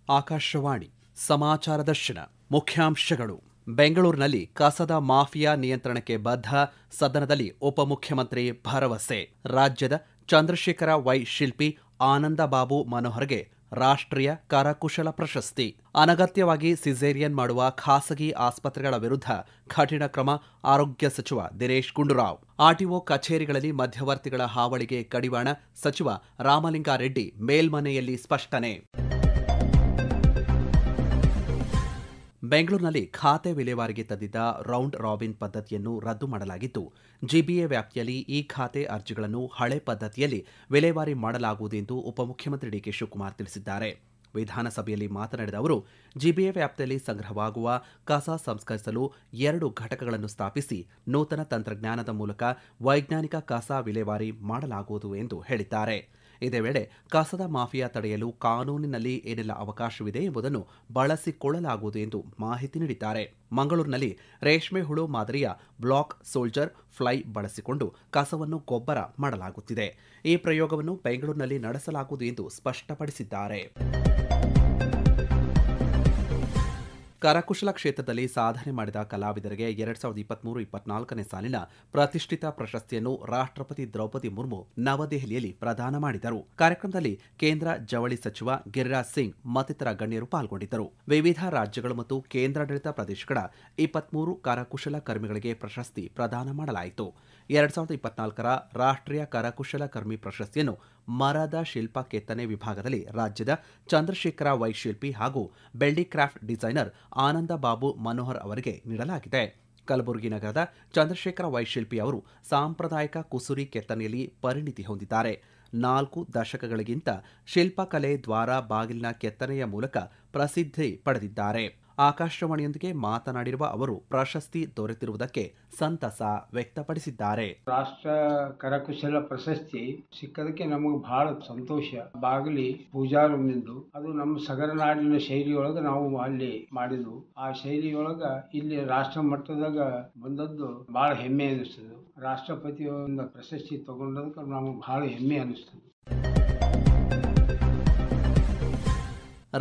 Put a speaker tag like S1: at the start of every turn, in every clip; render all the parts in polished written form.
S1: ಆಕಾಶವಾಣಿ ಸಮಾಚಾರ ದರ್ಶನ ಮುಖ್ಯಾಂಶಗಳು. ಬೆಂಗಳೂರಿನಲ್ಲಿ ಕಸದ ಮಾಫಿಯಾ ನಿಯಂತ್ರಣಕ್ಕೆ ಬದ್ಧ, ಸದನದಲ್ಲಿ ಉಪಮುಖ್ಯಮಂತ್ರಿ ಭರವಸೆ. ರಾಜ್ಯದ ಚಂದ್ರಶೇಖರ ವೈ ಶಿಲ್ಪಿ ಆನಂದಬಾಬು ಮನೋಹರ್ಗೆ ರಾಷ್ಟ್ರೀಯ ಕರಕುಶಲ ಪ್ರಶಸ್ತಿ. ಅನಗತ್ಯವಾಗಿ ಸಿಸೇರಿಯನ್ ಮಾಡುವ ಖಾಸಗಿ ಆಸ್ಪತ್ರೆಗಳ ವಿರುದ್ಧ ಕಠಿಣ ಕ್ರಮ, ಆರೋಗ್ಯ ಸಚಿವ ದಿನೇಶ್ ಗುಂಡೂರಾವ್. ಆರ್ಟಿಒ ಕಚೇರಿಗಳಲ್ಲಿ ಮಧ್ಯವರ್ತಿಗಳ ಹಾವಳಿಗೆ ಕಡಿವಾಣ, ಸಚಿವ ರಾಮಲಿಂಗಾರೆಡ್ಡಿ ಮೇಲ್ಮನೆಯಲ್ಲಿ ಸ್ಪಷ್ಟನೆ. ಬೆಂಗಳೂರಿನಲ್ಲಿ ಖಾತೆ ವಿಲೇವಾರಿಗೆ ತಂದಿದ್ದ ರೌಂಡ್ ರಾಬಿನ್ ಪದ್ಧತಿಯನ್ನು ರದ್ದು ಮಾಡಲಾಗಿದ್ದು, ಜಿಬಿಎ ವ್ಯಾಪ್ತಿಯಲ್ಲಿ ಈ ಖಾತೆ ಅರ್ಜಿಗಳನ್ನು ಹಳೆ ಪದ್ಧತಿಯಲ್ಲಿ ವಿಲೇವಾರಿ ಮಾಡಲಾಗುವುದು ಎಂದು ಉಪಮುಖ್ಯಮಂತ್ರಿ ಡಿಕೆ ಶಿವಕುಮಾರ್ ತಿಳಿಸಿದ್ದಾರೆ. ವಿಧಾನಸಭೆಯಲ್ಲಿ ಮಾತನಾಡಿದ ಅವರು, ಜಿಬಿಎ ವ್ಯಾಪ್ತಿಯಲ್ಲಿ ಸಂಗ್ರಹವಾಗುವ ಕಸ ಸಂಸ್ಕರಿಸಲು 2 ಘಟಕಗಳನ್ನು ಸ್ಥಾಪಿಸಿ ನೂತನ ತಂತ್ರಜ್ಞಾನದ ಮೂಲಕ ವೈಜ್ಞಾನಿಕ ಕಸ ವಿಲೇವಾರಿ ಮಾಡಲಾಗುವುದು ಎಂದು ಹೇಳಿದ್ದಾರೆ. ಇದೇ ವೇಳೆ ಕಸದ ಮಾಫಿಯಾ ತಡೆಯಲು ಕಾನೂನಿನಲ್ಲಿ ಏನೆಲ್ಲ ಅವಕಾಶವಿದೆ ಎಂಬುದನ್ನು ಬಳಸಿಕೊಳ್ಳಲಾಗುವುದು ಎಂದು ಮಾಹಿತಿ ನೀಡಿದ್ದಾರೆ. ಮಂಗಳೂರಿನಲ್ಲಿ ರೇಷ್ಮೆ ಹುಳು ಮಾದರಿಯ ಬ್ಲಾಕ್ ಸೋಲ್ಜರ್ ಫ್ಲೈ ಬಳಸಿಕೊಂಡು ಕಸವನ್ನು ಗೊಬ್ಬರ ಮಾಡಲಾಗುತ್ತಿದೆ. ಈ ಪ್ರಯೋಗವನ್ನು ಬೆಂಗಳೂರಿನಲ್ಲಿ ನಡೆಸಲಾಗುವುದು ಎಂದು ಸ್ಪಷ್ಟಪಡಿಸಿದ್ದಾರೆ. ಕರಕುಶಲ ಕ್ಷೇತ್ರದಲ್ಲಿ ಸಾಧನೆ ಮಾಡಿದ ಕಲಾವಿದರಿಗೆ 2023-24ನೇ ಸಾಲಿನ ಪ್ರತಿಷ್ಠಿತ ಪ್ರಶಸ್ತಿಯನ್ನು ರಾಷ್ಟ್ರಪತಿ ದ್ರೌಪದಿ ಮುರ್ಮು ನವದೆಹಲಿಯಲ್ಲಿ ಪ್ರದಾನ ಮಾಡಿದರು. ಕಾರ್ಯಕ್ರಮದಲ್ಲಿ ಕೇಂದ್ರ ಜವಳಿ ಸಚಿವ ಗಿರಿರಾಜ್ ಸಿಂಗ್ ಮತ್ತಿತರ ಗಣ್ಯರು ಪಾಲ್ಗೊಂಡಿದ್ದರು. ವಿವಿಧ ರಾಜ್ಯಗಳು ಮತ್ತು ಕೇಂದ್ರಾಡಳಿತ ಪ್ರದೇಶಗಳ 23 ಕರಕುಶಲ ಕರ್ಮಿಗಳಿಗೆ ಪ್ರಶಸ್ತಿ ಪ್ರದಾನ ಮಾಡಲಾಯಿತು. 2024ರ ರಾಷ್ಟ್ರೀಯ ಕರಕುಶಲ ಕರ್ಮಿ ಪ್ರಶಸ್ತಿಯನ್ನು ಮರದ ಶಿಲ್ಪ ಕೆತ್ತನೆ ವಿಭಾಗದಲ್ಲಿ ರಾಜ್ಯದ ಚಂದ್ರಶೇಖರ ವೈ ಶಿಲ್ಪಿ ಹಾಗೂ ಬೆಳ್ಳಿ ಕ್ರಾಫ್ಟ್ ಡಿಸೈನರ್ ಆನಂದಬಾಬು ಮನೋಹರ್ ಅವರಿಗೆ ನೀಡಲಾಗಿದೆ. ಕಲಬುರಗಿ ನಗರದ ಚಂದ್ರಶೇಖರ ವೈ ಶಿಲ್ಪಿ ಅವರು ಸಾಂಪ್ರದಾಯಿಕ ಕುಸುರಿ ಕೆತ್ತನೆಯಲ್ಲಿ ಪರಿಣಿತಿ ಹೊಂದಿದ್ದಾರೆ. 4 ದಶಕಗಳಿಗಿಂತ ಶಿಲ್ಪಕಲೆ ದ್ವಾರ ಬಾಗಿಲಿನ ಕೆತ್ತನೆಯ ಮೂಲಕ ಪ್ರಸಿದ್ಧಿ ಪಡೆದಿದ್ದಾರೆ. ಆಕಾಶವಾಣಿಯೊಂದಿಗೆ ಮಾತನಾಡಿರುವ ಅವರು, ಪ್ರಶಸ್ತಿ ದೊರೆತಿರುವುದಕ್ಕೆ ಸಂತಸ ವ್ಯಕ್ತಪಡಿಸಿದ್ದಾರೆ.
S2: ರಾಷ್ಟ್ರ ಕರಕುಶಲ ಪ್ರಶಸ್ತಿ ಸಿಕ್ಕದಕ್ಕೆ ನಮಗೆ ಬಹಳ ಸಂತೋಷ. ಬಾಗಿಲಿ ಪೂಜಾ ರೂಮ್ನಿಂದು ಅದು ನಮ್ಮ ಸಗರನಾಡಿನ ಶೈಲಿಯೊಳಗ ನಾವು ಅಲ್ಲಿ ಮಾಡಿದ್ವು. ಆ ಶೈಲಿಯೊಳಗ ಇಲ್ಲಿ ರಾಷ್ಟ್ರ ಮಟ್ಟದಾಗ ಬಂದದ್ದು ಬಹಳ ಹೆಮ್ಮೆ ಅನಿಸ್ತದೆ. ರಾಷ್ಟ್ರಪತಿಯವರಿಂದ ಪ್ರಶಸ್ತಿ ತಗೊಂಡದಕ್ಕೆ ನಮಗೆ ಬಹಳ ಹೆಮ್ಮೆ ಅನಿಸ್ತದೆ.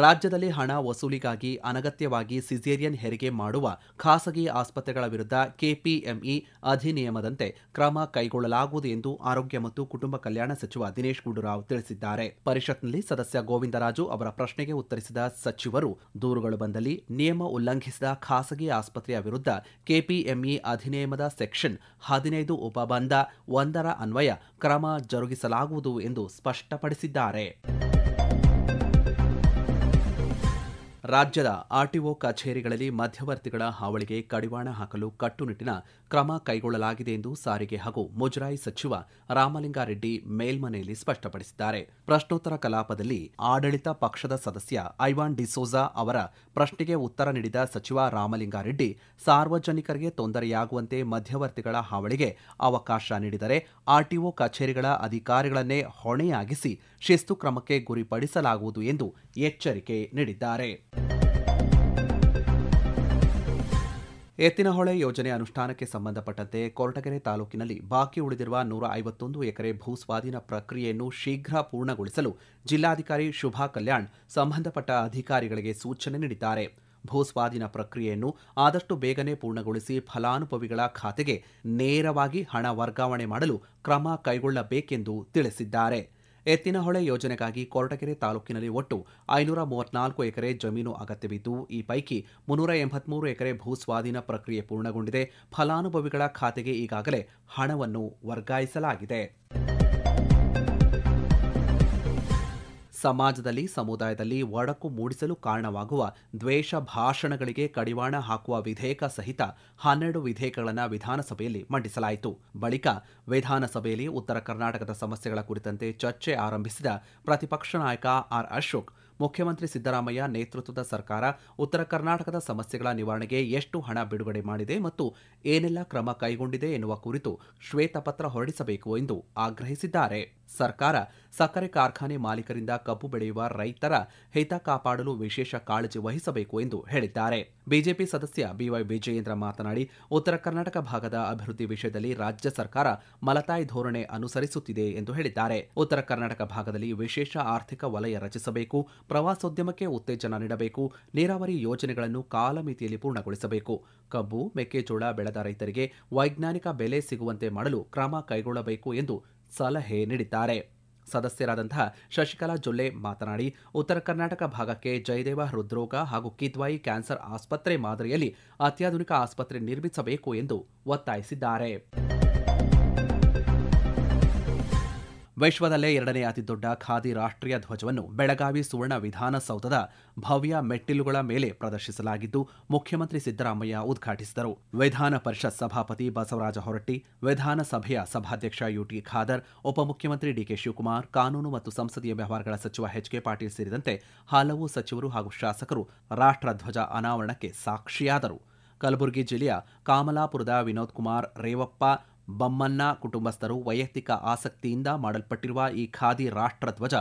S1: ರಾಜ್ಯದಲ್ಲಿ ಹಣ ವಸೂಲಿಗಾಗಿ ಅನಗತ್ಯವಾಗಿ ಸಿಸೇರಿಯನ್ ಹೆರಿಗೆ ಮಾಡುವ ಖಾಸಗಿ ಆಸ್ಪತ್ರೆಗಳ ವಿರುದ್ಧ ಕೆಪಿಎಂಇ ಅಧಿನಿಯಮದಂತೆ ಕ್ರಮ ಕೈಗೊಳ್ಳಲಾಗುವುದು ಎಂದು ಆರೋಗ್ಯ ಮತ್ತು ಕುಟುಂಬ ಕಲ್ಯಾಣ ಸಚಿವ ದಿನೇಶ್ ಗುಂಡೂರಾವ್ ತಿಳಿಸಿದ್ದಾರೆ. ಪರಿಷತ್ನಲ್ಲಿ ಸದಸ್ಯ ಗೋವಿಂದರಾಜು ಅವರ ಪ್ರಶ್ನೆಗೆ ಉತ್ತರಿಸಿದ ಸಚಿವರು, ದೂರುಗಳು ಬಂದಲ್ಲಿ ನಿಯಮ ಉಲ್ಲಂಘಿಸಿದ ಖಾಸಗಿ ಆಸ್ಪತ್ರೆಯ ವಿರುದ್ಧ ಕೆಪಿಎಂಇ ಅಧಿನಿಯಮದ ಸೆಕ್ಷನ್ 15 ಉಪಬಂಧ 1ರ ಅನ್ವಯ ಕ್ರಮ ಜರುಗಿಸಲಾಗುವುದು ಎಂದು ಸ್ಪಷ್ಟಪಡಿಸಿದ್ದಾರೆ. ರಾಜ್ಯದ ಆರ್ಟಿಒ ಕಚೇರಿಗಳಲ್ಲಿ ಮಧ್ಯವರ್ತಿಗಳ ಹಾವಳಿಗೆ ಕಡಿವಾಣ ಹಾಕಲು ಕಟ್ಟುನಿಟ್ಟಿನ ಕ್ರಮ ಕೈಗೊಳ್ಳಲಾಗಿದೆ ಎಂದು ಸಾರಿಗೆ ಹಾಗೂ ಮುಜರಾಯಿ ಸಚಿವ ರಾಮಲಿಂಗಾರೆಡ್ಡಿ ಮೇಲ್ಮನೆಯಲ್ಲಿ ಸ್ಪಷ್ಟಪಡಿಸಿದ್ದಾರೆ. ಪ್ರಶ್ನೋತ್ತರ ಕಲಾಪದಲ್ಲಿ ಆಡಳಿತ ಪಕ್ಷದ ಸದಸ್ಯ ಐವಾನ್ ಡಿಸೋಜಾ ಅವರ ಪ್ರಶ್ನೆಗೆ ಉತ್ತರ ನೀಡಿದ ಸಚಿವ ರಾಮಲಿಂಗಾರೆಡ್ಡಿ, ಸಾರ್ವಜನಿಕರಿಗೆ ತೊಂದರೆಯಾಗುವಂತೆ ಮಧ್ಯವರ್ತಿಗಳ ಹಾವಳಿಗೆ ಅವಕಾಶ ನೀಡಿದರೆ ಆರ್ಟಿಒ ಕಚೇರಿಗಳ ಅಧಿಕಾರಿಗಳನ್ನೇ ಹೊಣೆಯಾಗಿಸಿ ಶಿಸ್ತು ಕ್ರಮಕ್ಕೆ ಗುರಿಪಡಿಸಲಾಗುವುದು ಎಂದು ಎಚ್ಚರಿಕೆ ನೀಡಿದ್ದಾರೆ. ಎತ್ತಿನಹೊಳೆ ಯೋಜನೆ ಅನುಷ್ಠಾನಕ್ಕೆ ಸಂಬಂಧಪಟ್ಟಂತೆ ಕೊರಟಗೆರೆ ತಾಲೂಕಿನಲ್ಲಿ ಬಾಕಿ ಉಳಿದಿರುವ 151 ಎಕರೆ ಭೂಸ್ವಾಧೀನ ಪ್ರಕ್ರಿಯೆಯನ್ನು ಶೀಘ್ರ ಪೂರ್ಣಗೊಳಿಸಲು ಜಿಲ್ಲಾಧಿಕಾರಿ ಶುಭಾ ಕಲ್ಯಾಣ್ ಸಂಬಂಧಪಟ್ಟ ಅಧಿಕಾರಿಗಳಿಗೆ ಸೂಚನೆ ನೀಡಿದ್ದಾರೆ. ಭೂಸ್ವಾಧೀನ ಪ್ರಕ್ರಿಯೆಯನ್ನು ಆದಷ್ಟು ಬೇಗನೆ ಪೂರ್ಣಗೊಳಿಸಿ ಫಲಾನುಭವಿಗಳ ಖಾತೆಗೆ ನೇರವಾಗಿ ಹಣ ವರ್ಗಾವಣೆ ಮಾಡಲು ಕ್ರಮ ಕೈಗೊಳ್ಳಬೇಕೆಂದು ತಿಳಿಸಿದ್ದಾರೆ. ಎತ್ತಿನಹೊಳೆ ಯೋಜನೆಗಾಗಿ ಕೊರಟಗೆರೆ ತಾಲೂಕಿನಲ್ಲಿ ಒಟ್ಟು 534 ಎಕರೆ ಜಮೀನು ಅಗತ್ಯವಿದ್ದು, ಈ ಪೈಕಿ 383 ಎಕರೆ ಭೂಸ್ವಾಧೀನ ಪ್ರಕ್ರಿಯೆ ಪೂರ್ಣಗೊಂಡಿದೆ. ಫಲಾನುಭವಿಗಳ ಖಾತೆಗೆ ಈಗಾಗಲೇ ಹಣವನ್ನು ವರ್ಗಾಯಿಸಲಾಗಿದೆ. ಸಮಾಜದಲ್ಲಿ, ಸಮುದಾಯದಲ್ಲಿ ಒಡಕು ಮೂಡಿಸಲು ಕಾರಣವಾಗುವ ದ್ವೇಷ ಭಾಷಣಗಳಿಗೆ ಕಡಿವಾಣ ಹಾಕುವ ವಿಧೇಯಕ ಸಹಿತ 12 ವಿಧೇಯಕಗಳನ್ನು ವಿಧಾನಸಭೆಯಲ್ಲಿ ಮಂಡಿಸಲಾಯಿತು. ಬಳಿಕ ವಿಧಾನಸಭೆಯಲ್ಲಿ ಉತ್ತರ ಕರ್ನಾಟಕದ ಸಮಸ್ಯೆಗಳ ಕುರಿತಂತೆ ಚರ್ಚೆ ಆರಂಭಿಸಿದ ಪ್ರತಿಪಕ್ಷ ನಾಯಕ ಆರ್ ಅಶೋಕ್, ಮುಖ್ಯಮಂತ್ರಿ ಸಿದ್ದರಾಮಯ್ಯ ನೇತೃತ್ವದ ಸರ್ಕಾರ ಉತ್ತರ ಕರ್ನಾಟಕದ ಸಮಸ್ಯೆಗಳ ನಿವಾರಣೆಗೆ ಎಷ್ಟು ಹಣ ಬಿಡುಗಡೆ ಮಾಡಿದೆ ಮತ್ತು ಏನೆಲ್ಲ ಕ್ರಮ ಕೈಗೊಂಡಿದೆ ಎನ್ನುವ ಕುರಿತು ಶ್ವೇತಪತ್ರ ಹೊರಡಿಸಬೇಕು ಎಂದು ಆಗ್ರಹಿಸಿದ್ದಾರೆ. ಸರ್ಕಾರ ಸಕ್ಕರೆ ಕಾರ್ಖಾನೆ ಮಾಲೀಕರಿಂದ ಕಬ್ಬು ಬೆಳೆಯುವ ರೈತರ ಹಿತ ಕಾಪಾಡಲು ವಿಶೇಷ ಕಾಳಜಿ ವಹಿಸಬೇಕು ಎಂದು ಹೇಳಿದ್ದಾರೆ. ಬಿಜೆಪಿ ಸದಸ್ಯ ಬಿವೈ ವಿಜಯೇಂದ್ರ ಮಾತನಾಡಿ, ಉತ್ತರ ಕರ್ನಾಟಕ ಭಾಗದ ಅಭಿವೃದ್ಧಿ ವಿಷಯದಲ್ಲಿ ರಾಜ್ಯ ಸರ್ಕಾರ ಮಲತಾಯಿ ಧೋರಣೆ ಅನುಸರಿಸುತ್ತಿದೆ ಎಂದು ಹೇಳಿದ್ದಾರೆ. ಉತ್ತರ ಕರ್ನಾಟಕ ಭಾಗದಲ್ಲಿ ವಿಶೇಷ ಆರ್ಥಿಕ ವಲಯ ರಚಿಸಬೇಕು, ಪ್ರವಾಸೋದ್ಯಮಕ್ಕೆ ಉತ್ತೇಜನ ನೀಡಬೇಕು, ನೀರಾವರಿ ಯೋಜನೆಗಳನ್ನು ಕಾಲಮಿತಿಯಲ್ಲಿ ಪೂರ್ಣಗೊಳಿಸಬೇಕು, ಕಬ್ಬು ಮೆಕ್ಕೆಜೋಳ ಬೆಳೆದ ರೈತರಿಗೆ ವೈಜ್ಞಾನಿಕ ಬೆಲೆ ಸಿಗುವಂತೆ ಮಾಡಲು ಕ್ರಮ ಕೈಗೊಳ್ಳಬೇಕು ಎಂದು ಸಲಹೆ ನೀಡಿದ್ದಾರೆ. ಸದಸ್ಯರಾದಂತಹ ಶಶಿಕಲಾ ಜೊಲ್ಲೆ ಮಾತನಾಡಿ, ಉತ್ತರ ಕರ್ನಾಟಕ ಭಾಗಕ್ಕೆ ಜಯದೇವ ಹೃದ್ರೋಗ ಹಾಗೂ ಕಿದ್ವಾಯಿ ಕ್ಯಾನ್ಸರ್ ಆಸ್ಪತ್ರೆ ಮಾದರಿಯಲ್ಲಿ ಅತ್ಯಾಧುನಿಕ ಆಸ್ಪತ್ರೆ ನಿರ್ಮಿಸಬೇಕು ಎಂದು ಒತ್ತಾಯಿಸಿದ್ದಾರೆ. ವಿಶ್ವದಲ್ಲೇ ಎರಡನೇ ಅತಿದೊಡ್ಡ ಖಾದಿ ರಾಷ್ಟ್ರೀಯ ಧ್ವಜವನ್ನು ಬೆಳಗಾವಿ ಸುವರ್ಣ ವಿಧಾನಸೌಧದ ಭವ್ಯ ಮೆಟ್ಟಿಲುಗಳ ಮೇಲೆ ಪ್ರದರ್ಶಿಸಲಾಗಿದ್ದು, ಮುಖ್ಯಮಂತ್ರಿ ಸಿದ್ದರಾಮಯ್ಯ ಉದ್ಘಾಟಿಸಿದರು. ವಿಧಾನ ಪರಿಷತ್ ಸಭಾಪತಿ ಬಸವರಾಜ ಹೊರಟ್ಟಿ, ವಿಧಾನಸಭೆಯ ಸಭಾಧ್ಯಕ್ಷ ಯುಟಿ ಖಾದರ್, ಉಪಮುಖ್ಯಮಂತ್ರಿ ಡಿಕೆ ಶಿವಕುಮಾರ್, ಕಾನೂನು ಮತ್ತು ಸಂಸದೀಯ ವ್ಯವಹಾರಗಳ ಸಚಿವ ಎಚ್ಕೆ ಪಾಟೀಲ್ ಸೇರಿದಂತೆ ಹಲವು ಸಚಿವರು ಹಾಗೂ ಶಾಸಕರು ರಾಷ್ಟ್ರಧ್ವಜ ಅನಾವರಣಕ್ಕೆ ಸಾಕ್ಷಿಯಾದರು. ಕಲಬುರಗಿ ಜಿಲ್ಲೆಯ ಕಾಮಲಾಪುರದ ವಿನೋದ್ ಕುಮಾರ್ ರೇವಪ್ಪ ಬಮ್ಮನ್ನ ಕುಟುಂಬಸ್ಥರು ವೈಯಕ್ತಿಕ ಆಸಕ್ತಿಯಿಂದ ಮಾಡಲ್ಪಟ್ಟಿರುವ ಈ ಖಾದಿ ರಾಷ್ಟ್ರಧ್ವಜ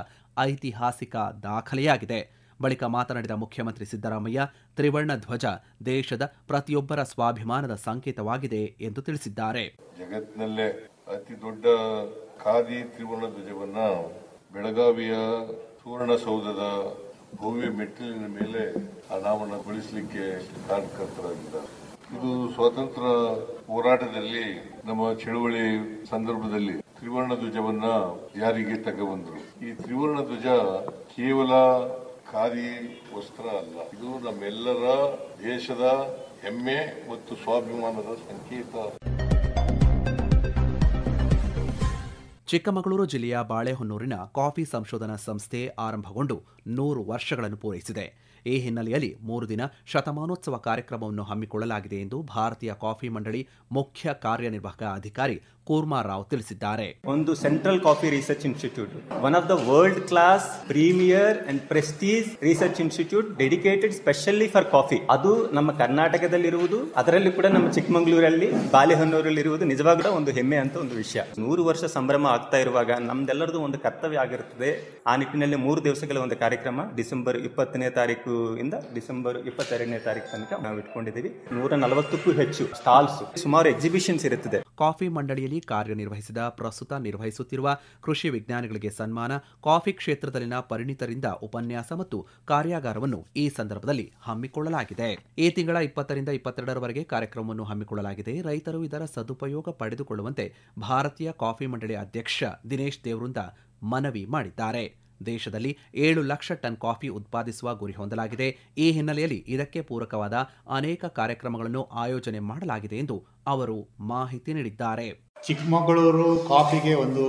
S1: ಐತಿಹಾಸಿಕ ದಾಖಲೆಯಾಗಿದೆ. ಬಳಿಕ ಮಾತನಾಡಿದ ಮುಖ್ಯಮಂತ್ರಿ ಸಿದ್ದರಾಮಯ್ಯ, ತ್ರಿವರ್ಣ ಧ್ವಜ ದೇಶದ ಪ್ರತಿಯೊಬ್ಬರ ಸ್ವಾಭಿಮಾನದ ಸಂಕೇತವಾಗಿದೆ ಎಂದು ತಿಳಿಸಿದ್ದಾರೆ.
S3: ಜಗತ್ತಿನಲ್ಲೇ ಅತಿ ದೊಡ್ಡ ಖಾದಿ ತ್ರಿವರ್ಣ ಧ್ವಜವನ್ನ ಬೆಳಗಾವಿಯ ಸುವರ್ಣಸೌಧದ ಭವ್ಯ ಮೆಟ್ಟಿಲಿನ ಮೇಲೆ ಅನಾವರಣಗೊಳಿಸಲಿಕ್ಕೆ ಕಾರಣಕರ್ತರಾಗಿದ್ದಾರೆ. ಇದು ಸ್ವಾತಂತ್ರ್ಯ ಹೋರಾಟದಲ್ಲಿ ನಮ್ಮ ಚಳವಳಿ ಸಂದರ್ಭದಲ್ಲಿ ತ್ರಿವರ್ಣ ಧ್ವಜವನ್ನ ಜಾರಿಗೆ ತಗೊಂಡ್ರು. ಈ ತ್ರಿವರ್ಣ ಧ್ವಜ ಕೇವಲ ಖಾದಿ ವಸ್ತ್ರ ಅಲ್ಲ, ಇದು ನಮ್ಮೆಲ್ಲರ ದೇಶದ ಹೆಮ್ಮೆ ಮತ್ತು ಸ್ವಾಭಿಮಾನದ ಸಂಕೇತ.
S1: ಚಿಕ್ಕಮಗಳೂರು ಜಿಲ್ಲೆಯ ಬಾಳೆಹೊನ್ನೂರಿನ ಕಾಫಿ ಸಂಶೋಧನಾ ಸಂಸ್ಥೆ ಆರಂಭಗೊಂಡು 100 ವರ್ಷಗಳನ್ನು ಪೂರೈಸಿದೆ. ಈ ಹಿನ್ನೆಲೆಯಲ್ಲಿ 3 ದಿನ ಶತಮಾನೋತ್ಸವ ಕಾರ್ಯಕ್ರಮವನ್ನು ಹಮ್ಮಿಕೊಳ್ಳಲಾಗಿದೆ ಎಂದು ಭಾರತೀಯ ಕಾಫಿ ಮಂಡಳಿ ಮುಖ್ಯ ಕಾರ್ಯನಿರ್ವಾಹಕ ಅಧಿಕಾರಿ ಕೂರ್ಮಾರಾವ್ ತಿಳಿಸಿದ್ದಾರೆ.
S4: ಒಂದು central coffee research institute, one of the world class premier and prestige research institute dedicated specially for coffee. ಅದು ನಮ್ಮ ಕರ್ನಾಟಕದಲ್ಲಿರುವುದು, ಅದರಲ್ಲಿ ಕೂಡ ನಮ್ಮ ಚಿಕ್ಕಮಗಳೂರಲ್ಲಿ ಬಾಳೆಹೊನ್ನೂರಲ್ಲಿ ಇರುವುದು ನಿಜವಾಗ್ಲೂ ಒಂದು ಹೆಮ್ಮೆ ಅಂತ ಒಂದು ವಿಷಯ. 100 ವರ್ಷ ಸಂಭ್ರಮ ಆಗ್ತಾ ಇರುವಾಗ ನಮ್ದೆಲ್ಲರದು ಒಂದು ಕರ್ತವ್ಯ ಆಗಿರುತ್ತದೆ. ಆ ನಿಟ್ಟಿನಲ್ಲಿ 3 ದಿವಸಗಳ ಒಂದು ಕಾರ್ಯಕ್ರಮ ಡಿಸೆಂಬರ್ 20ನೇ ತಾರೀಕು ಇಂದ ಡಿಸೆಂಬರ್ 22ನೇ ತಾರೀಕು ತನಕ ನಾವು ಇಟ್ಕೊಂಡಿದ್ದೀವಿ. 140ಕ್ಕೂ ಹೆಚ್ಚು ಸ್ಟಾಲ್ಸ್, ಸುಮಾರು ಎಕ್ಸಿಬಿಷನ್ಸ್ ಇರುತ್ತದೆ.
S1: ಕಾಫಿ ಮಂಡಳಿಯಲ್ಲಿ ಕಾರ್ಯನಿರ್ವಹಿಸಿದ ಪ್ರಸ್ತುತ ನಿರ್ವಹಿಸುತ್ತಿರುವ ಕೃಷಿ ವಿಜ್ಞಾನಿಗಳಿಗೆ ಸನ್ಮಾನ, ಕಾಫಿ ಕ್ಷೇತ್ರದಲ್ಲಿನ ಪರಿಣಿತರಿಂದ ಉಪನ್ಯಾಸ ಮತ್ತು ಕಾರ್ಯಾಗಾರವನ್ನು ಈ ಸಂದರ್ಭದಲ್ಲಿ ಹಮ್ಮಿಕೊಳ್ಳಲಾಗಿದೆ. ಈ ತಿಂಗಳ 20ರಿಂದ 22ರವರೆಗೆ ಕಾರ್ಯಕ್ರಮವನ್ನು ಹಮ್ಮಿಕೊಳ್ಳಲಾಗಿದೆ. ರೈತರು ಇದರ ಸದುಪಯೋಗ ಪಡೆದುಕೊಳ್ಳುವಂತೆ ಭಾರತೀಯ ಕಾಫಿ ಮಂಡಳಿ ಅಧ್ಯಕ್ಷ ದಿನೇಶ್ ದೇವೃಂದ ಮನವಿ ಮಾಡಿದ್ದಾರೆ. ದೇಶದಲ್ಲಿ 7 ಲಕ್ಷ ಟನ್ ಕಾಫಿ ಉತ್ಪಾದಿಸುವ ಗುರಿ ಹೊಂದಲಾಗಿದೆ. ಈ ಹಿನ್ನೆಲೆಯಲ್ಲಿ ಇದಕ್ಕೆ ಪೂರಕವಾದ ಅನೇಕ ಕಾರ್ಯಕ್ರಮಗಳನ್ನು ಆಯೋಜನೆ ಮಾಡಲಾಗಿದೆ ಎಂದು ಅವರು ಮಾಹಿತಿ ನೀಡಿದ್ದಾರೆ.
S5: ಚಿಕ್ಕಮಗಳೂರು ಕಾಫಿಗೆ ಒಂದು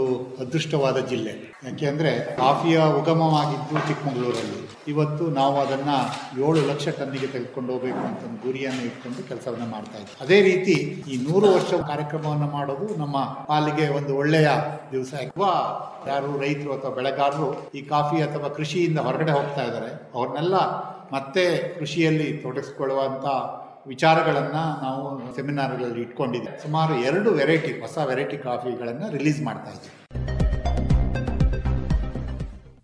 S5: ಅದೃಷ್ಟವಾದ ಜಿಲ್ಲೆ. ಯಾಕೆಂದರೆ ಕಾಫಿಯ ಉಗಮವಾಗಿದ್ದು ಚಿಕ್ಕಮಗಳೂರಲ್ಲಿ. ಇವತ್ತು ನಾವು ಅದನ್ನು 7 ಲಕ್ಷ ಟನ್ನಿಗೆ ತೆಗೆದುಕೊಂಡು ಹೋಗಬೇಕು ಅಂತ ಒಂದು ಗುರಿಯನ್ನು ಇಟ್ಕೊಂಡು ಕೆಲಸವನ್ನು ಮಾಡ್ತಾ ಇದ್ದೀವಿ. ಅದೇ ರೀತಿ ಈ 100 ವರ್ಷ ಕಾರ್ಯಕ್ರಮವನ್ನು ಮಾಡೋದು ನಮ್ಮ ಪಾಲಿಗೆ ಒಂದು ಒಳ್ಳೆಯ ದಿವಸ. ಯಾರು ರೈತರು ಅಥವಾ ಬೆಳೆಗಾರರು ಈ ಕಾಫಿ ಅಥವಾ ಕೃಷಿಯಿಂದ ಹೊರಗಡೆ ಹೋಗ್ತಾ ಇದ್ದಾರೆ, ಅವ್ರನ್ನೆಲ್ಲ ಮತ್ತೆ ಕೃಷಿಯಲ್ಲಿ ತೊಡಗಿಸ್ಕೊಳ್ಳುವಂಥ ವಿಚಾರಗಳನ್ನು ನಾವು ಸೆಮಿನಾರ್ಗಳಲ್ಲಿ ಇಟ್ಕೊಂಡಿದ್ದೀವಿ. ಸುಮಾರು 2 ಹೊಸ ವೆರೈಟಿ ಕಾಫಿಗಳನ್ನು ರಿಲೀಸ್ ಮಾಡ್ತಾ ಇದ್ದೀವಿ.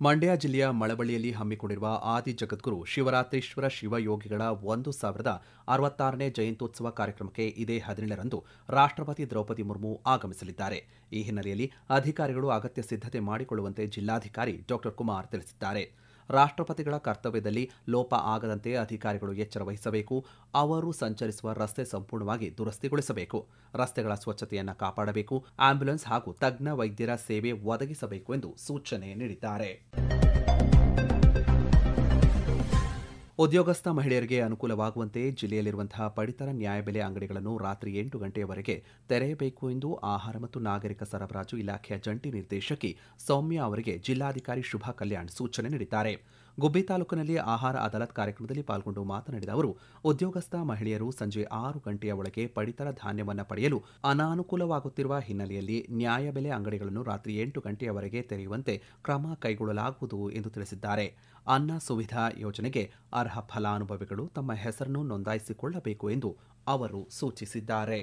S1: ಮಂಡ್ಯ ಜಿಲ್ಲೆಯ ಮಳವಳ್ಳಿಯಲ್ಲಿ ಹಮ್ಮಿಕೊಂಡಿರುವ ಆದಿ ಜಗದ್ಗುರು ಶಿವರಾತ್ರೀಶ್ವರ ಶಿವಯೋಗಿಗಳ 1066ನೇ ಜಯಂತ್ಯೋತ್ಸವ ಕಾರ್ಯಕ್ರಮಕ್ಕೆ ಇದೇ 17ರಂದು ರಾಷ್ಟ್ರಪತಿ ದ್ರೌಪದಿ ಮುರ್ಮು ಆಗಮಿಸಲಿದ್ದಾರೆ. ಈ ಹಿನ್ನೆಲೆಯಲ್ಲಿ ಅಧಿಕಾರಿಗಳು ಅಗತ್ಯ ಸಿದ್ಧತೆ ಮಾಡಿಕೊಳ್ಳುವಂತೆ ಜಿಲ್ಲಾಧಿಕಾರಿ ಡಾ ಕುಮಾರ್ ತಿಳಿಸಿದ್ದಾರೆ. ರಾಷ್ಟ್ರಪತಿಗಳ ಕರ್ತವ್ಯದಲ್ಲಿ ಲೋಪ ಆಗದಂತೆ ಅಧಿಕಾರಿಗಳು ಎಚ್ಚರ ವಹಿಸಬೇಕು. ಅವರು ಸಂಚರಿಸುವ ರಸ್ತೆ ಸಂಪೂರ್ಣವಾಗಿ ದುರಸ್ತಿಗೊಳಿಸಬೇಕು. ರಸ್ತೆಗಳ ಸ್ವಚ್ಛತೆಯನ್ನು ಕಾಪಾಡಬೇಕು. ಆಂಬ್ಯುಲೆನ್ಸ್ ಹಾಗೂ ತಜ್ಞ ವೈದ್ಯರ ಸೇವೆ ಒದಗಿಸಬೇಕು ಎಂದು ಸೂಚನೆ ನೀಡಿದ್ದಾರೆ. ಉದ್ಯೋಗಸ್ಥ ಮಹಿಳೆಯರಿಗೆ ಅನುಕೂಲವಾಗುವಂತೆ ಜಿಲ್ಲೆಯಲ್ಲಿರುವಂತಹ ಪಡಿತರ ನ್ಯಾಯಬೆಲೆ ಅಂಗಡಿಗಳನ್ನು ರಾತ್ರಿ 8 ಗಂಟೆಯವರೆಗೆ ತೆರೆಯಬೇಕು ಎಂದು ಆಹಾರ ಮತ್ತು ನಾಗರಿಕ ಸರಬರಾಜು ಇಲಾಖೆಯ ಜಂಟಿ ನಿರ್ದೇಶಕಿ ಸೌಮ್ಯ ಅವರಿಗೆ ಜಿಲ್ಲಾಧಿಕಾರಿ ಶುಭಾ ಕಲ್ಯಾಣ್ ಸೂಚನೆ ನೀಡಿದ್ದಾರೆ. ಗುಬ್ಬಿ ತಾಲೂಕಿನಲ್ಲಿ ಆಹಾರ ಅದಾಲತ್ ಕಾರ್ಯಕ್ರಮದಲ್ಲಿ ಪಾಲ್ಗೊಂಡು ಮಾತನಾಡಿದ ಅವರು, ಉದ್ಯೋಗಸ್ಥ ಮಹಿಳೆಯರು ಸಂಜೆ 6 ಗಂಟೆಯ ಒಳಗೆ ಪಡಿತರ ಧಾನ್ಯವನ್ನು ಪಡೆಯಲು ಅನಾನುಕೂಲವಾಗುತ್ತಿರುವ ಹಿನ್ನೆಲೆಯಲ್ಲಿ ನ್ಯಾಯಬೆಲೆ ಅಂಗಡಿಗಳನ್ನು ರಾತ್ರಿ 8 ಗಂಟೆಯವರೆಗೆ ತೆರೆಯುವಂತೆ ಕ್ರಮ ಕೈಗೊಳ್ಳಲಾಗುವುದು ಎಂದು ತಿಳಿಸಿದ್ದಾರೆ. ಅನ್ನ ಸುವಿಧಾ ಯೋಜನೆಗೆ ಅರ್ಹ ಫಲಾನುಭವಿಗಳು ತಮ್ಮ ಹೆಸರನ್ನು ನೋಂದಾಯಿಸಿಕೊಳ್ಳಬೇಕು ಎಂದು ಅವರು ಸೂಚಿಸಿದ್ದಾರೆ.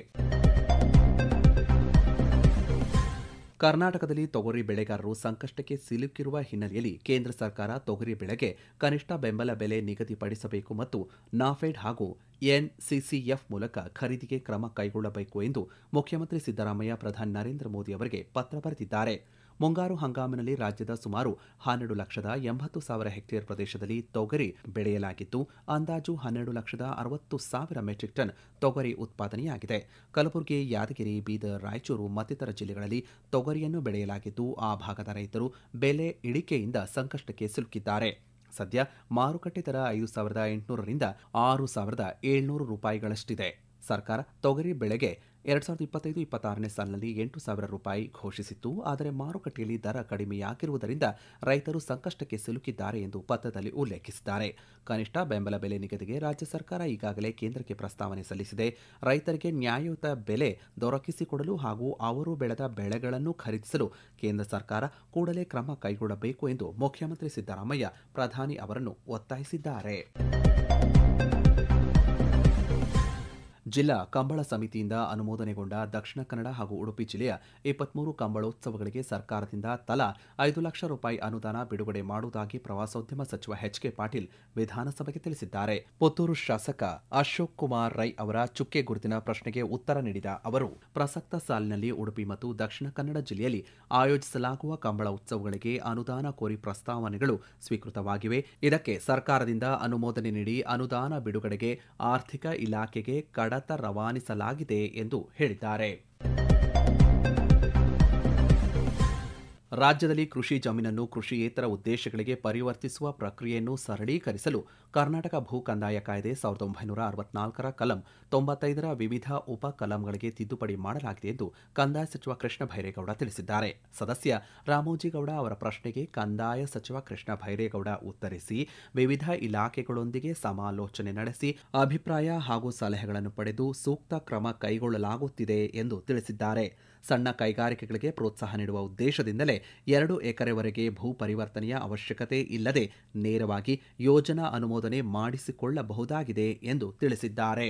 S1: ಕರ್ನಾಟಕದಲ್ಲಿ ತೊಗರಿ ಬೆಳೆಗಾರರು ಸಂಕಷ್ಟಕ್ಕೆ ಸಿಲುಕಿರುವ ಹಿನ್ನೆಲೆಯಲ್ಲಿ ಕೇಂದ್ರ ಸರ್ಕಾರ ತೊಗರಿ ಬೆಳೆಗೆ ಕನಿಷ್ಠ ಬೆಂಬಲ ಬೆಲೆ ನಿಗದಿಪಡಿಸಬೇಕು ಮತ್ತು ನಾಫೆಡ್ ಹಾಗೂ ಎನ್ಸಿಸಿಎಫ್ ಮೂಲಕ ಖರೀದಿಗೆ ಕ್ರಮ ಕೈಗೊಳ್ಳಬೇಕು ಎಂದು ಮುಖ್ಯಮಂತ್ರಿ ಸಿದ್ದರಾಮಯ್ಯ ಪ್ರಧಾನಿ ನರೇಂದ್ರ ಮೋದಿ ಅವರಿಗೆ ಪತ್ರ ಬರೆದಿದ್ದಾರೆ. ಮುಂಗಾರು ಹಂಗಾಮಿನಲ್ಲಿ ರಾಜ್ಯದ ಸುಮಾರು 12,80,000 ಹೆಕ್ಟೇರ್ ಪ್ರದೇಶದಲ್ಲಿ ತೊಗರಿ ಬೆಳೆಯಲಾಗಿದ್ದು, ಅಂದಾಜು 12,60,000 ಮೆಟ್ರಿಕ್ ಟನ್ ತೊಗರಿ ಉತ್ಪಾದನೆಯಾಗಿದೆ. ಕಲಬುರಗಿ, ಯಾದಗಿರಿ, ಬೀದರ್, ರಾಯಚೂರು ಮತ್ತಿತರ ಜಿಲ್ಲೆಗಳಲ್ಲಿ ತೊಗರಿಯನ್ನು ಬೆಳೆಯಲಾಗಿದ್ದು, ಆ ಭಾಗದ ರೈತರು ಬೆಲೆ ಇಳಿಕೆಯಿಂದ ಸಂಕಷ್ಟಕ್ಕೆ ಸಿಲುಕಿದ್ದಾರೆ. ಸದ್ಯ ಮಾರುಕಟ್ಟೆ ದರ 5,800 ರಿಂದ 6,700 ರೂಪಾಯಿಗಳಷ್ಟಿದೆ. ಸರ್ಕಾರ ತೊಗರಿ ಬೆಳೆಗೆ 2025-26ನೇ ಸಾಲಿನಲ್ಲಿ 8,000 ರೂಪಾಯಿ ಘೋಷಿಸಿತ್ತು. ಆದರೆ ಮಾರುಕಟ್ಟೆಯಲ್ಲಿ ದರ ಕಡಿಮೆಯಾಗಿರುವುದರಿಂದ ರೈತರು ಸಂಕಷ್ಟಕ್ಕೆ ಸಿಲುಕಿದ್ದಾರೆ ಎಂದು ಪತ್ರದಲ್ಲಿ ಉಲ್ಲೇಖಿಸಿದ್ದಾರೆ. ಕನಿಷ್ಠ ಬೆಂಬಲ ಬೆಲೆ ನಿಗದಿಗೆ ರಾಜ್ಯ ಸರ್ಕಾರ ಈಗಾಗಲೇ ಕೇಂದ್ರಕ್ಕೆ ಪ್ರಸ್ತಾವನೆ ಸಲ್ಲಿಸಿದೆ. ರೈತರಿಗೆ ನ್ಯಾಯಯುತ ಬೆಲೆ ದೊರಕಿಸಿಕೊಡಲು ಹಾಗೂ ಅವರು ಬೆಳೆದ ಬೆಳೆಗಳನ್ನು ಖರೀದಿಸಲು ಕೇಂದ್ರ ಸರ್ಕಾರ ಕೂಡಲೇ ಕ್ರಮ ಕೈಗೊಳ್ಳಬೇಕು ಎಂದು ಮುಖ್ಯಮಂತ್ರಿ ಸಿದ್ದರಾಮಯ್ಯ ಪ್ರಧಾನಿ ಅವರನ್ನು ಒತ್ತಾಯಿಸಿದ್ದಾರೆ. ಜಿಲ್ಲಾ ಕಂಬಳ ಸಮಿತಿಯಿಂದ ಅನುಮೋದನೆಗೊಂಡ ದಕ್ಷಿಣ ಕನ್ನಡ ಹಾಗೂ ಉಡುಪಿ ಜಿಲ್ಲೆಯ 23 ಕಂಬಳೋತ್ಸವಗಳಿಗೆ ಸರ್ಕಾರದಿಂದ ತಲಾ 5 ಲಕ್ಷ ರೂಪಾಯಿ ಅನುದಾನ ಬಿಡುಗಡೆ ಮಾಡುವುದಾಗಿ ಪ್ರವಾಸೋದ್ಯಮ ಸಚಿವ ಎಚ್.ಕೆ. ಪಾಟೀಲ್ ವಿಧಾನಸಭೆಗೆ ತಿಳಿಸಿದ್ದಾರೆ. ಪುತ್ತೂರು ಶಾಸಕ ಅಶೋಕ್ ಕುಮಾರ್ ರೈ ಅವರ ಚುಕ್ಕೆ ಗುರುತಿನ ಪ್ರಶ್ನೆಗೆ ಉತ್ತರ ನೀಡಿದ ಅವರು, ಪ್ರಸಕ್ತ ಸಾಲಿನಲ್ಲಿ ಉಡುಪಿ ಮತ್ತು ದಕ್ಷಿಣ ಕನ್ನಡ ಜಿಲ್ಲೆಯಲ್ಲಿ ಆಯೋಜಿಸಲಾಗುವ ಕಂಬಳ ಉತ್ಸವಗಳಿಗೆ ಅನುದಾನ ಕೋರಿ ಪ್ರಸ್ತಾವನೆಗಳು ಸ್ವೀಕೃತವಾಗಿವೆ. ಇದಕ್ಕೆ ಸರ್ಕಾರದಿಂದ ಅನುಮೋದನೆ ನೀಡಿ ಅನುದಾನ ಬಿಡುಗಡೆಗೆ ಆರ್ಥಿಕ ಇಲಾಖೆಗೆ ಕಡತ ರವಾನಿಸಲಾಗಿದೆ ಎಂದು ಹೇಳಿದ್ದಾರೆ. ರಾಜ್ಯದಲ್ಲಿ ಕೃಷಿ ಜಮೀನನ್ನು ಕೃಷಿಯೇತರ ಉದ್ದೇಶಗಳಿಗೆ ಪರಿವರ್ತಿಸುವ ಪ್ರಕ್ರಿಯೆಯನ್ನು ಸರಳೀಕರಿಸಲು ಕರ್ನಾಟಕ ಭೂ ಕಂದಾಯ ಕಾಯ್ದೆ 1964ರ ಕಲಂ 95ರ ವಿವಿಧ ಉಪ ಕಲಂಗಳಿಗೆ ತಿದ್ದುಪಡಿ ಮಾಡಲಾಗಿದೆ ಎಂದು ಕಂದಾಯ ಸಚಿವ ಕೃಷ್ಣ ಭೈರೇಗೌಡ ತಿಳಿಸಿದ್ದಾರೆ. ಸದಸ್ಯ ರಾಮೋಜಿಗೌಡ ಅವರ ಪ್ರಶ್ನೆಗೆ ಕಂದಾಯ ಸಚಿವ ಕೃಷ್ಣ ಭೈರೇಗೌಡ ಉತ್ತರಿಸಿ, ವಿವಿಧ ಇಲಾಖೆಗಳೊಂದಿಗೆ ಸಮಾಲೋಚನೆ ನಡೆಸಿ ಅಭಿಪ್ರಾಯ ಹಾಗೂ ಸಲಹೆಗಳನ್ನು ಪಡೆದು ಸೂಕ್ತ ಕ್ರಮ ಕೈಗೊಳ್ಳಲಾಗುತ್ತಿದೆ ಎಂದು ತಿಳಿಸಿದ್ದಾರೆ. ಸಣ್ಣ ಕೈಗಾರಿಕೆಗಳಿಗೆ ಪ್ರೋತ್ಸಾಹ ನೀಡುವ ಉದ್ದೇಶದಿಂದಲೇ 2 ಎಕರೆವರೆಗೆ ಭೂ ಪರಿವರ್ತನೆಯ ಅವಶ್ಯಕತೆ ಇಲ್ಲದೆ ನೇರವಾಗಿ ಯೋಜನಾ ಅನುಮೋದನೆ ಮಾಡಿಸಿಕೊಳ್ಳಬಹುದಾಗಿದೆ ಎಂದು ತಿಳಿಸಿದ್ದಾರೆ.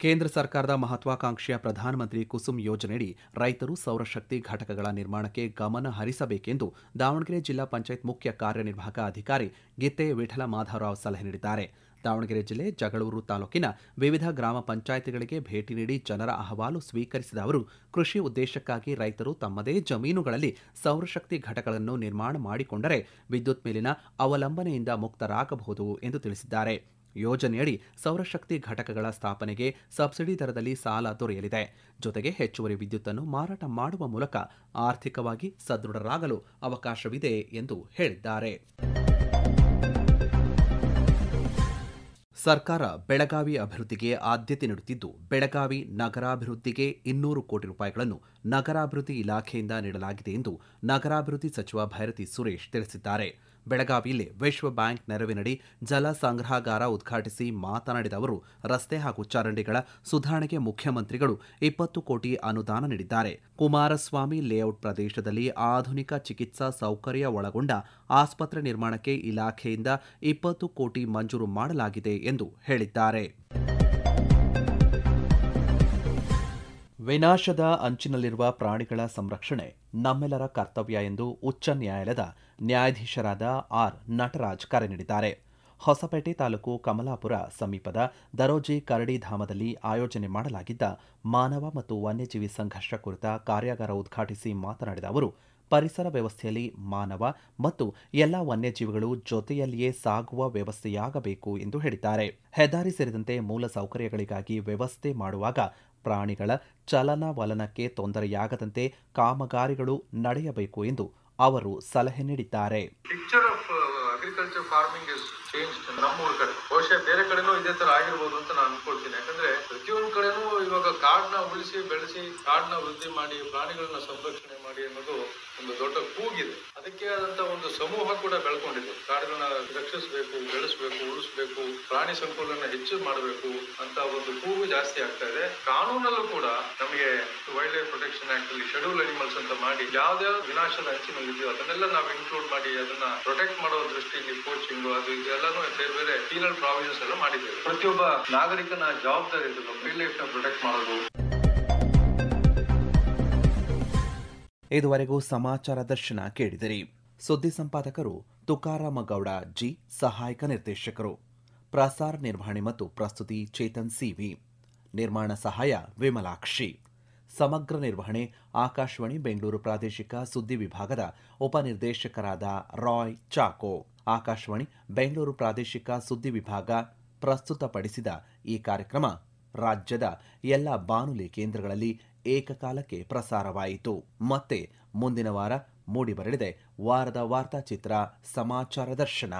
S1: ಕೇಂದ್ರ ಸರ್ಕಾರದ ಮಹತ್ವಾಕಾಂಕ್ಷೆಯ ಪ್ರಧಾನಮಂತ್ರಿ ಕುಸುಮ್ ಯೋಜನೆಯಡಿ ರೈತರು ಸೌರಶಕ್ತಿ ಘಟಕಗಳ ನಿರ್ಮಾಣಕ್ಕೆ ಗಮನ ಹರಿಸಬೇಕೆಂದು ದಾವಣಗೆರೆ ಜಿಲ್ಲಾ ಪಂಚಾಯತ್ ಮುಖ್ಯ ಕಾರ್ಯನಿರ್ವಾಹಕ ಅಧಿಕಾರಿ ಗಿತ್ತೆ ವಿಠಲ ಮಾಧವರಾವ್ ಸಲಹೆ ನೀಡಿದ್ದಾರೆ. ದಾವಣಗೆರೆ ಜಿಲ್ಲೆ ಜಗಳೂರು ತಾಲೂಕಿನ ವಿವಿಧ ಗ್ರಾಮ ಪಂಚಾಯಿತಿಗಳಿಗೆ ಭೇಟಿ ನೀಡಿ ಜನರ ಅಹವಾಲು ಸ್ವೀಕರಿಸಿದ ಅವರು, ಕೃಷಿ ಉದ್ದೇಶಕ್ಕಾಗಿ ರೈತರು ತಮ್ಮದೇ ಜಮೀನುಗಳಲ್ಲಿ ಸೌರಶಕ್ತಿ ಘಟಕಗಳನ್ನು ನಿರ್ಮಾಣ ಮಾಡಿಕೊಂಡರೆ ವಿದ್ಯುತ್ ಮೇಲಿನ ಅವಲಂಬನೆಯಿಂದ ಮುಕ್ತರಾಗಬಹುದು ಎಂದು ತಿಳಿಸಿದ್ದಾರೆ. ಯೋಜನೆಯಡಿ ಸೌರಶಕ್ತಿ ಘಟಕಗಳ ಸ್ಥಾಪನೆಗೆ ಸಬ್ಸಿಡಿ ದರದಲ್ಲಿ ಸಾಲ ದೊರೆಯಲಿದೆ. ಜೊತೆಗೆ ಹೆಚ್ಚುವರಿ ವಿದ್ಯುತ್ತನ್ನು ಮಾರಾಟ ಮಾಡುವ ಮೂಲಕ ಆರ್ಥಿಕವಾಗಿ ಸದೃಢರಾಗಲು ಅವಕಾಶವಿದೆ ಎಂದು ಹೇಳಿದ್ದಾರೆ. ಸರ್ಕಾರ ಬೆಳಗಾವಿ ಅಭಿವೃದ್ಧಿಗೆ ಆದ್ಯತೆ ನೀಡುತ್ತಿದ್ದು, ಬೆಳಗಾವಿ ನಗರಾಭಿವೃದ್ಧಿಗೆ 200 ಕೋಟಿ ರೂಪಾಯಿಗಳನ್ನು ನಗರಾಭಿವೃದ್ಧಿ ಇಲಾಖೆಯಿಂದ ನೀಡಲಾಗಿದೆ ಎಂದು ನಗರಾಭಿವೃದ್ಧಿ ಸಚಿವ ಭೈರತಿ ಸುರೇಶ್ ತಿಳಿಸಿದ್ದಾರೆ. ಬೆಳಗಾವಿಯಲ್ಲಿ ವಿಶ್ವ ಬ್ಯಾಂಕ್ ನೆರವಿನಡಿ ಜಲ ಸಂಗ್ರಹಾಗಾರ ಉದ್ಘಾಟಿಸಿ ಮಾತನಾಡಿದ ಅವರು, ರಸ್ತೆ ಹಾಗೂ ಚರಂಡಿಗಳ ಸುಧಾರಣೆಗೆ ಮುಖ್ಯಮಂತ್ರಿಗಳು 20 ಕೋಟಿ ಅನುದಾನ ನೀಡಿದ್ದಾರೆ. ಕುಮಾರಸ್ವಾಮಿ ಲೇಔಟ್ ಪ್ರದೇಶದಲ್ಲಿ ಆಧುನಿಕ ಚಿಕಿತ್ಸಾ ಸೌಕರ್ಯ ಒಳಗೊಂಡ ಆಸ್ಪತ್ರೆ ನಿರ್ಮಾಣಕ್ಕೆ ಇಲಾಖೆಯಿಂದ 20 ಕೋಟಿ ಮಂಜೂರು ಮಾಡಲಾಗಿದೆ ಎಂದು ಹೇಳಿದ್ದಾರೆ. ವಿನಾಶದ ಅಂಚಿನಲ್ಲಿರುವ ಪ್ರಾಣಿಗಳ ಸಂರಕ್ಷಣೆ ನಮ್ಮೆಲ್ಲರ ಕರ್ತವ್ಯ ಎಂದು ಉಚ್ಚ ನ್ಯಾಯಾಲಯದ ನ್ಯಾಯಾಧೀಶರಾದ ಆರ್ ನಟರಾಜ್ ಕರೆ ನೀಡಿದ್ದಾರೆ. ಹೊಸಪೇಟೆ ತಾಲೂಕು ಕಮಲಾಪುರ ಸಮೀಪದ ದರೋಜಿ ಕರಡಿಧಾಮದಲ್ಲಿ ಆಯೋಜನೆ ಮಾಡಲಾಗಿದ್ದ ಮಾನವ ಮತ್ತು ವನ್ಯಜೀವಿ ಸಂಘರ್ಷ ಕುರಿತ ಕಾರ್ಯಾಗಾರ ಉದ್ಘಾಟಿಸಿ ಮಾತನಾಡಿದ ಅವರು, ಪರಿಸರ ವ್ಯವಸ್ಥೆಯಲ್ಲಿ ಮಾನವ ಮತ್ತು ಎಲ್ಲ ವನ್ಯಜೀವಿಗಳು ಜೊತೆಯಲ್ಲಿಯೇ ಸಾಗುವ ವ್ಯವಸ್ಥೆಯಾಗಬೇಕು ಎಂದು ಹೇಳಿದ್ದಾರೆ. ಹೆದ್ದಾರಿ ಸೇರಿದಂತೆ ಮೂಲ ಸೌಕರ್ಯಗಳಿಗಾಗಿ ವ್ಯವಸ್ಥೆ ಮಾಡುವಾಗ ಪ್ರಾಣಿಗಳ ಚಲನವಲನಕ್ಕೆ ತೊಂದರೆಯಾಗದಂತೆ ಕಾಮಗಾರಿಗಳು ನಡೆಯಬೇಕು ಎಂದು ಅವರು ಸಲಹೆ ನೀಡಿದ್ದಾರೆ.
S6: ಅಗ್ರಿಕಲ್ಚರ್ ಫಾರ್ಮಿಂಗ್ ಇಸ್ ಚೇಂಜ್ ನಮ್ಮೂರ ಕಡೆ, ಬಹುಶಃ ಬೇರೆ ಕಡೆನೂ ಇದೇ ತರ ಆಗಿರ್ಬೋದು ಅಂತ ನಾನು ಅನ್ಕೊಳ್ತೀನಿ. ಯಾಕಂದ್ರೆ ಪ್ರತಿಯೊಂದು ಕಡೆನೂ ಇವಾಗ ಕಾಡನ್ನ ಉಳಿಸಿ ಬೆಳೆಸಿ ಕಾಡನ್ನ ವೃದ್ಧಿ ಮಾಡಿ ಪ್ರಾಣಿಗಳನ್ನ ಸಂರಕ್ಷಣೆ ಮಾಡಿ ಅನ್ನೋದು ಒಂದು ದೊಡ್ಡ ಕೂಗಿದೆ. ಅದಕ್ಕೆ ಆದಂತ ಒಂದು ಸಮೂಹ ಕೂಡ ಬೆಳ್ಕೊಂಡಿದೆ. ಕಾಡುಗಳನ್ನ ರಕ್ಷಿಸಬೇಕು, ಬೆಳೆಸಬೇಕು, ಉಳಿಸಬೇಕು, ಪ್ರಾಣಿ ಸಂಕುಲನ ಹೆಚ್ಚು ಮಾಡಬೇಕು ಅಂತ ಒಂದು ಕೂಗು ಜಾಸ್ತಿ ಆಗ್ತಾ ಇದೆ. ಕಾನೂನಲ್ಲೂ ಕೂಡ ನಮಗೆ ವೈಲ್ಡ್ ಲೈಫ್ ಪ್ರೊಟೆಕ್ಷನ್ ಆಕ್ಟ್ ಅಲ್ಲಿ ಶೆಡ್ಯೂಲ್ ಅನಿಮಲ್ಸ್ ಅಂತ ಮಾಡಿ ಯಾವ್ದಾವ್ದು ವಿನಾಶದ ಅಂಚಿನಲ್ಲಿ ಇದೆಯೋ ಅದನ್ನೆಲ್ಲ ನಾವು ಇನ್ಕ್ಲೂಡ್ ಮಾಡಿ ಅದನ್ನ ಪ್ರೊಟೆಕ್ಟ್ ಮಾಡೋ ದೃಷ್ಟಿಯಲ್ಲಿ ಕೋಚಿಂಗ್ ಅದು ಇದೆಲ್ಲಾನು ಬೇರೆ ಬೇರೆ ಪೀನಲ್ ಪ್ರಾವಿಷನ್ಸ್ ಎಲ್ಲ ಮಾಡಿದ್ದೇವೆ. ಪ್ರತಿಯೊಬ್ಬ ನಾಗರಿಕನ ಜವಾಬ್ದಾರಿ ಇದೆ ವೈಲ್ಡ್ ಲೈಫ್ ನ ಪ್ರೊಟೆಕ್ಟ್ ಮಾಡೋದು.
S1: ಇದುವರೆಗೂ ಸಮಾಚಾರ ದರ್ಶನ ಕೇಳಿದಿರಿ. ಸುದ್ದಿ ಸಂಪಾದಕರು ತುಕಾರಾಮ ಗೌಡ ಜಿ, ಸಹಾಯಕ ನಿರ್ದೇಶಕರು, ಪ್ರಸಾರ ನಿರ್ವಹಣೆ ಮತ್ತು ಪ್ರಸ್ತುತಿ ಚೇತನ್ ಸಿವಿ, ನಿರ್ಮಾಣ ಸಹಾಯ ವಿಮಲಾಕ್ಷಿ, ಸಮಗ್ರ ನಿರ್ವಹಣೆ ಆಕಾಶವಾಣಿ ಬೆಂಗಳೂರು ಪ್ರಾದೇಶಿಕ ಸುದ್ದಿ ವಿಭಾಗದ ಉಪನಿರ್ದೇಶಕರಾದ ರಾಯ್ ಚಾಕೋ. ಆಕಾಶವಾಣಿ ಬೆಂಗಳೂರು ಪ್ರಾದೇಶಿಕ ಸುದ್ದಿ ವಿಭಾಗ ಪ್ರಸ್ತುತಪಡಿಸಿದ ಈ ಕಾರ್ಯಕ್ರಮ ರಾಜ್ಯದ ಎಲ್ಲ ಬಾನುಲಿ ಕೇಂದ್ರಗಳಲ್ಲಿ ಏಕಕಾಲಕ್ಕೆ ಪ್ರಸಾರವಾಯಿತು. ಮತ್ತೆ ಮುಂದಿನ ವಾರ ಮೂಡಿಬರಲಿದೆ ವಾರದ ವಾರ್ತಾಚಿತ್ರ ಸಮಾಚಾರ ದರ್ಶನ.